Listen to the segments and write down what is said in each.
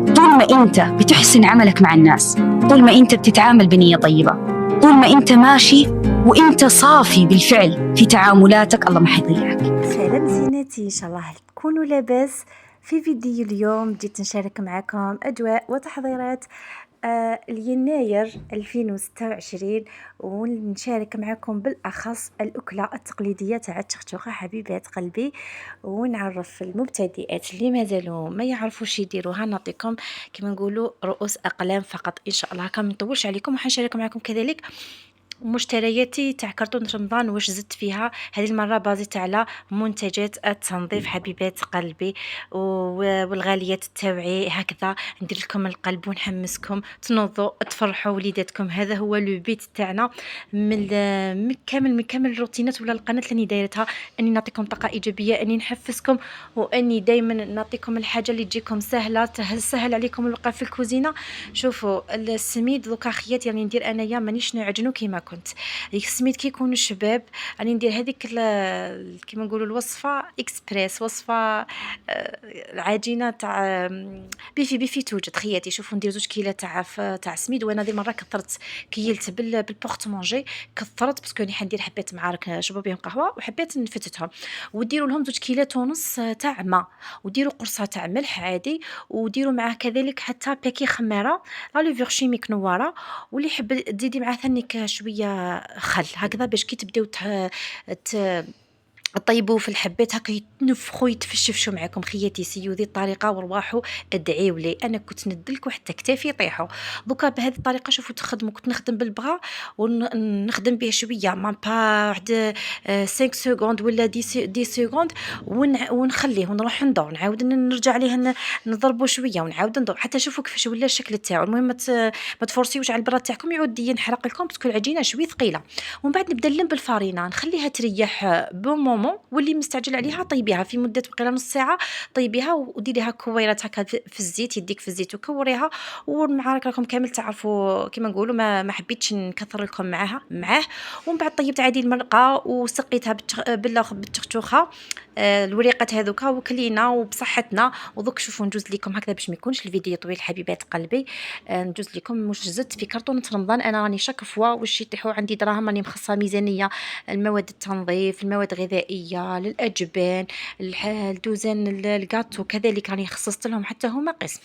طول ما أنت بتحسن عملك مع الناس، طول ما أنت بتتعامل بنية طيبة، طول ما أنت ماشي وأنت صافي بالفعل في تعاملاتك، الله ما حيضيعك. سلام زينتي، ان شاء الله تكونوا لاباس. في فيديو اليوم جيت نشارك معكم اجواء وتحضيرات ليناير 2026، ونشارك معكم بالاخص الاكله التقليديه تاع التختوخه حبيبات قلبي، ونعرف المبتدئات اللي مازالوا ما يعرفوش يديروها، نعطيكم كما نقولوا رؤوس اقلام فقط ان شاء الله. كم نطولش عليكم، وحنشارك معكم كذلك مشترياتي تاع كرتون رمضان واش زدت فيها هذه المره، بازيت على منتجات التنظيف حبيبات قلبي والغاليات تاوعي. هكذا ندير لكم القلب ونحمسكم تنوضوا تفرحوا وليداتكم. هذا هو لو بيت تاعنا من كامل الروتينات ولا القناه اللي دايرتها، اني نعطيكم طاقه ايجابيه، اني نحفزكم، واني دائما نعطيكم الحاجه اللي تجيكم سهله، تسهل عليكم الوقفه في الكوزينه. شوفوا السميد دوكا خياتي راني ندير انايا، مانيش نعجنو كيما كنت. ديك السميد كي يكونوا شباب راني ندير هذيك كيما نقولوا الوصفه اكسبريس، وصفه العجينه تاع بيفي توجد خياتي. شوفوا ندير 2 كيلو تاع سميد، وانا هذه المره كثرت، كيلت بالبورت مونجي، كثرت باسكو راني حندير حبيت معارك نشربوا بهم قهوه وحبيت نفتتهم. وديروا لهم 2 كيلات ونص تاع ماء، وديروا قرصه تاع ملح عادي، وديروا معاه كذلك حتى باكي خماره لا ليفور شيميك نواره، واللي يحب تزيدي معاه ثانيك شويه خل هكذا، باش كي تبداو ت- طيبوا في الحبات هكا يتنفخوا يتفشفشوا معاكم خياتي. سيو ذي الطريقه ورواحوا ادعيوا لي، انا كنت ندلكوا حتى كتافي يطيحوا. دوكا بهذه الطريقه شوفوا تخدموا، كنت نخدم بالبغا ونخدم به شويه ما با واحد 5 سكوند ولا 10 سكوند، ونخليه ونروح ندور، نعاود نرجع عليه نضربه شويه ونعاود ندور حتى شوفوا كيفاش ولا الشكل تاعو. المهم ما تفرسيوش على البراد تاعكم يعود ينحرق لكم باسكو العجينه شويه ثقيله. ومن بعد نبدا نلم بالفارينه، نخليها تريح بون مومون، واللي مستعجل عليها طيبيها في مده بقيله نص ساعه، طيبيها وديريها كويرات هكا في الزيت، يديك في الزيت وكوريها. ومع راكم كامل تعرفوا كيما نقولوا ما حبيتش نكثر لكم معاه. ومن بعد طيبت عادي المرقه وسقيتها بالتختوخه، الوريقات هذوكا، وكلينا وبصحتنا. ودوك شوفوا نجوز لكم هكذا باش ما يكونش الفيديو طويل حبيبات قلبي، نجوز لكم واش زدت في كرتونه رمضان. انا راني شاك فوا واش يطيحوا عندي دراهم، راني مخصصه ميزانيه المواد التنظيف، المواد الغذائيه، للاجبان، الدوزن، الكاتو كذلك راني خصصت لهم حتى هما قسم.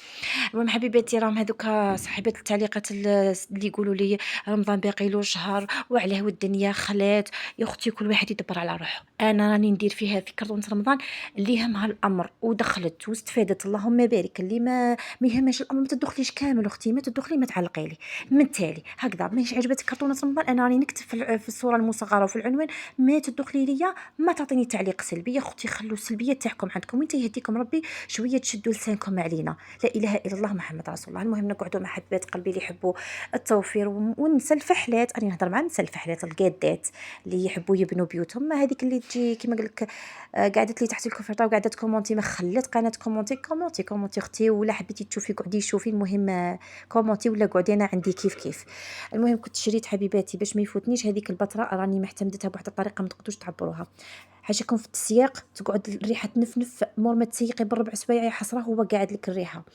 المهم حبيباتي راهم هذوك صاحبات التعليقات اللي يقولوا لي رمضان باقي له شهر وعلاه والدنيا خلات. يا اختي كل واحد يدبر على روحه، انا راني ندير فيها في كرتونه رمضان اللي يهمها الامر ودخلت واستفادت اللهم بارك. اللي ما يهمش الامر ما تدخليش كامل اختي، ما تدخلي ما تعلقي لي من تالي هكذا. ماشي عجبتك كرتونه رمضان، انا راني نكتب في الصوره المصغره وفي العنوان، ما تدخلي ليا ما تعطيني تعليق سلبي. يا اختي خلوا السلبيه تاعكم عندكم، وانت يهديكم ربي شويه تشدوا لسانكم علينا. لا اله الا الله محمد رسول الله. المهم نقعدوا مع حبات قلبي اللي يحبوا التوفير وننسى الفحلات. راني نهضر مع نسى الفحلات القادات اللي يحبوا يبنوا بيوتهم، هذيك اللي تجي كيما قال لك قعدت لي تحت الكوفرطه وقعدت تكومونتي، ما خلات قناه كومونتي اختي، ولا حبيتي تشوفي قعدي شوفي. المهم كومونتي ولا قعدي، انا عندي كيف. المهم كنت شريت حبيباتي باش ما يفوتنيش هذيك البطره، راني معتمدتها بواحد الطريقه ما تقدروش تعبروها. حاشاكم في التسياق تقعد الريحه تنفنف، مور ما تسيقي بالربع سوايع يا حسره هو قاعد لك الريحه.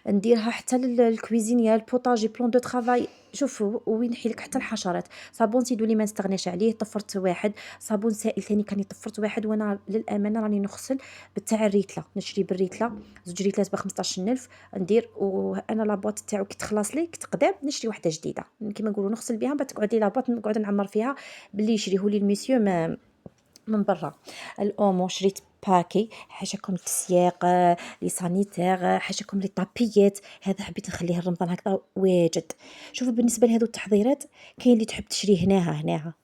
نديرها حتى للكويزينيا البوطاجي بلون دو طرافاي. شوفوا وينحي لك حتى الحشرات. صابون سيدو لي ما نستغناش عليه، طفرت واحد. صابون سائل ثاني كان طفرت واحد. وانا للامانه راني نغسل بتاع الريتله، نشري بالريتله 2 ريتلات ب 15000 ندير. وانا لابواط تاعو كي تخلص لي كي تقدام نشري وحده جديده كيما نقولوا نغسل بها، بعد تقعد لي لابواط نقعد نعمر فيها باللي يشريه لي الميسيو من برا. الاومو شريت باكي، حاشاكم التسياق لي سانيتير، حاشاكم لي طابيات. هذا حبيت نخليه رمضان هكذا واجد. شوفوا بالنسبه لهذو التحضيرات، كاين اللي تحب تشري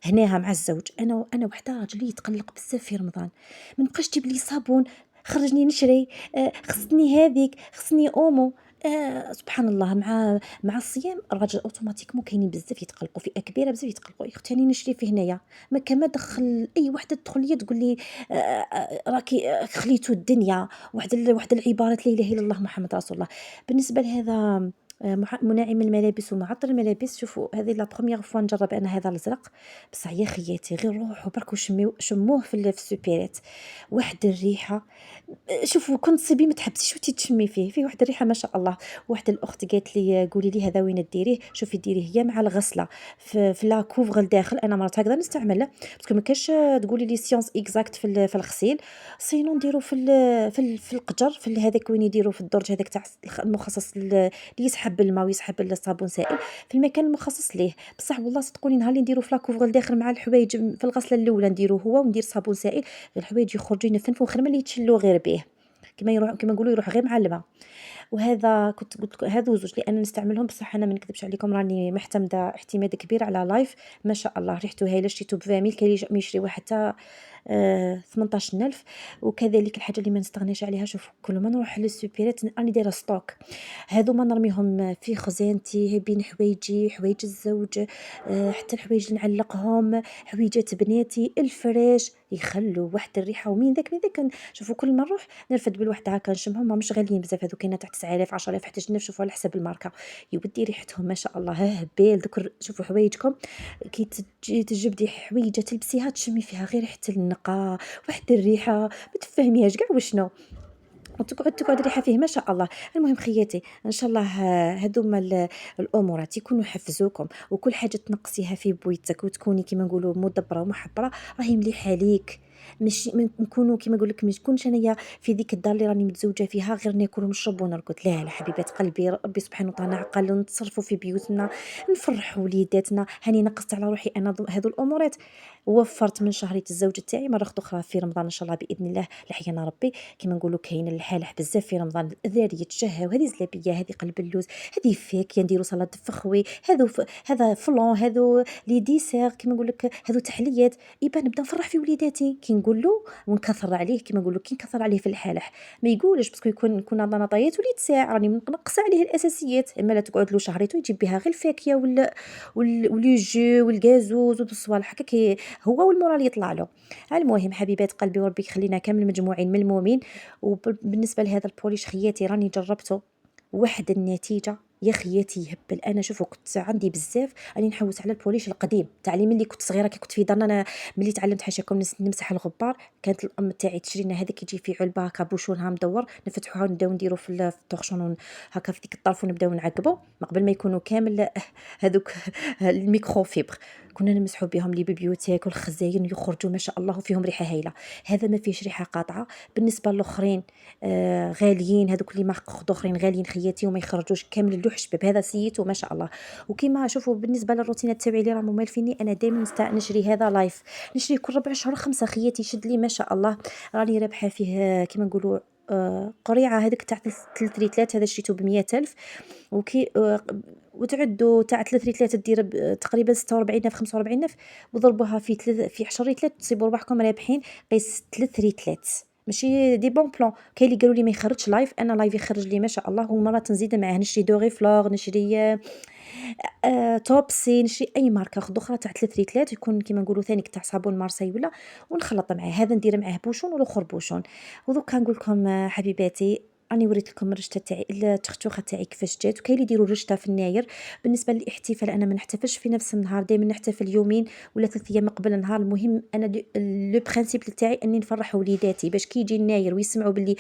هناها مع الزوج. انا وحده راجلي يتقلق بزاف في رمضان، ما نبقاش تجيب لي صابون خرجني نشري، خصني هذيك خصني اومو. سبحان الله، مع الصيام الراجل اوتوماتيكمون كاينين بزاف يتقلقوا، فئه كبيره بزاف يتقلقوا. يا اختي راني نشري في هنايا، ما كما دخل اي وحده تدخل لي تقول لي راكي خليتو الدنيا. واحد العبارات لا اله الا الله محمد رسول الله. بالنسبه لهذا مناعم الملابس ومعطر الملابس. شوفوا هذه لا بروميير فوا نجرب انا هذا الازرق، بصح يا خياتي غير روحوا برك شموه في السوبيرات، واحد الريحه. شوفوا كنت تصيبي ما تحبسيش وتتشمي فيه واحد الريحه ما شاء الله. واحد الاخت قالت لي قولي لي هذا وين ديريه، شوفي ديريه هي مع الغسله في لا كوفغ لداخل. انا مرات هكذا نستعمله باسكو ما كاش تقولي لي سيونس اكزاكت في الغسيل. سينو نديرو في القجر، في هذاك وين يديروا في الدرج هذاك تاع المخصص اللي يسحب الماء ويسحب الصابون سائل، في المكان المخصص ليه. بصح والله صدقوني نهار اللي نديرو في لا كوفغ لداخل مع الحوايج في الغسله الاولى نديرو هو وندير صابون سائل، غير الحوايج يخرجوا ينفنفوا خير ملي يتشلوا غير به، كما نقولوا يروح غير مع الماء. وهذا كنت قلت لكم هذو زوج لان نستعملهم. بصح انا ما نكذبش عليكم راني معتمده اعتماد كبير على لايف، ما شاء الله ريحته هايله. شريته ب 20 كاين اللي ما يشريوه حتى 18,000. وكذلك الحاجه اللي ما نستغناش عليها، شوف كل ما نروح للسوبيرات راني دايره ستوك، هذو ما نرميهم في خزانتي بين حوايجي، حوايج الزوج، حتى الحوايج اللي نعلقهم، حويجات بناتي، الفراش، يخلوا واحد الريحه. ومن ذاك شوفوا كل ما نروح نرفد بالواحد هكا نشمهم، مش غاليين بزاف هذو، كاينه تاع 9000 10000 حتى جنيه. شوفوا على حسب الماركه يودي ريحتهم ما شاء الله هبال. ذكر شوفوا حوايجكم كي تجي تجبدي حويجه تلبسيها تشمي فيها غير ريحه النقا، واحد الريحه ما تفهميهاش كاع وشنو، وتقعد الريحه فيه ما شاء الله. المهم خياتي ان شاء الله هذوما الامورات يكونوا حفزوكم، وكل حاجه تنقصيها في بويتك وتكوني كيما نقولوا مدبره ومحبره راهي مليحه ليك. مش نكونوا كيما نقول لك، مش نكونش انايا في ديك الدار اللي راني متزوجه فيها غير ناكل ونشرب ونرقد. لا لا حبيبات قلبي، ربي سبحانه وتعالى عقل، نتصرفوا في بيوتنا، نفرحوا وليداتنا. هاني نقصت على روحي انا هذو الامورات، وفرت من شهريه الزوج تاعي مره اخرى في رمضان ان شاء الله باذن الله لحيانا ربي. كيما نقولوا كاين الحالح بزاف في رمضان، الذريه تشهى، وهذه زلابيه، هذه قلب اللوز، هذه فاكهه نديروا سلطه فخوي، هذا فلون، هذو لي ديسير كيما نقول لك، هذو تحليات. يبقى نبدا نفرح في وليداتي كي نقول له ونكثر عليه. كيما نقول لك كي نكثر عليه في الحالح ما يقولش باسكو يكون عندنا نطايات وليد ساعه راني نقص عليه الاساسيات. اما لا تقعد له شهريته يجيب بها غير الفاكهه ولي جو والغازوز والصوالح هكا هو والمورال يطلع له. المهم حبيبات قلبي وربي يخلينا كامل مجموعين ملمومين. وبالنسبه لهذا البوليش خياتي راني جربته، واحد النتيجه يا خياتي يهبل. انا شوفوا كنت عندي بزاف راني نحوس على البوليش القديم تاع لي ملي كنت صغيره، كي كنت في دارنا انا ملي تعلمت حاشاكم نمسح الغبار. كانت الام تاعي تشري لنا هذاك يجي في علبه هكا بوشونها مدور، نفتحوها ونبداو نديرو في الطرشون هكا في ديك الطرف ونبداو نعقبو ما قبل ما يكونوا كامل هذوك الميكرو فيبر. كنا نمسحوا بهم لي بيبيوتيك والخزاين يخرجوا ما شاء الله وفيهم ريحه هايله. هذا ما فيش ريحه قاطعه. بالنسبه للاخرين غاليين، هذوك اللي مارك اخرين غاليين خياتي وما يخرجوش كامل اللوح شباب. هذا سيته ما شاء الله. وكما شوفوا بالنسبه للروتينات تاعي اللي راهم مالفيني، انا دائما نشري هذا لايف، نشري كل ربع شهر 5 خياتي يشد لي ما شاء الله. راني رابحه فيه كما نقولوا قريعه هذيك تاع 3 ريتلات، هذا شريته ب100,000. وكي وتعدوا تاع 3 ريتلات دير تقريبا 46,000 45,000، وضربوها في 10 ريتلات تصيبوا ربحكم رابحين. قيس 3 ريتلات ماشي دي بون بلان. كاين اللي قالوا لي ما يخرجش لايف، انا لايف يخرج لي ما شاء الله. ومرات نزيد معاه نشري دوغي فلور، نشري توبسي، نشري اي ماركه اخرى تاع 3 ريتلات يكون كيما نقولوا ثاني تاع صابون مارسي ولا، ونخلط معاه هذا ندير معاه بوشون والاخر بوشون. ودوكا نقول لكم حبيباتي راني وريت لكم الرشته تاعي التختوخه تاعي كيفاش جات. وكاين اللي يديروا الرشته في الناير. بالنسبه للاحتفال انا ما نحتفلش في نفس النهار، دائما نحتفل يومين ولا 3 ايام قبل النهار. المهم انا لو برينسيپ تاعي اني نفرح وليداتي باش كي يجي الناير ويسمعوا باللي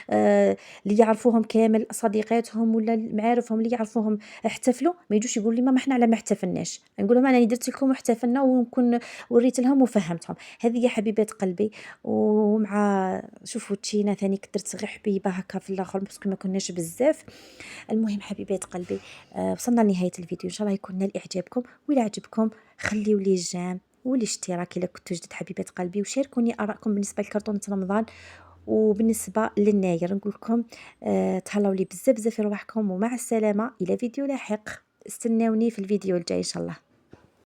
اللي يعرفوهم كامل صديقاتهم ولا معارفهم اللي يعرفوهم احتفلوا، ما يجوش يقول لي ماما احنا على ما احتفلناش. نقول لهم انا درت لكم واحتفلنا ونكون وريت لهم وفهمتهم. هذه يا حبيبات قلبي. ومع شوفوا تشينا ثاني درت غير حبيبه هكا في الاخر باسكو ما كناش بزاف. المهم حبيبات قلبي وصلنا لنهايه الفيديو، ان شاء الله يكون نال اعجابكم. وإلا عجبكم خليوا لي جيم والاشتراك الا كنتوا جدد حبيبات قلبي، وشاركوني ارائكم بالنسبه لكرتونه رمضان. وبالنسبه للناير نقول لكم تهلاو لي بزاف بزاف في رواحكم، ومع السلامه الى فيديو لاحق. استناوني في الفيديو الجاي ان شاء الله.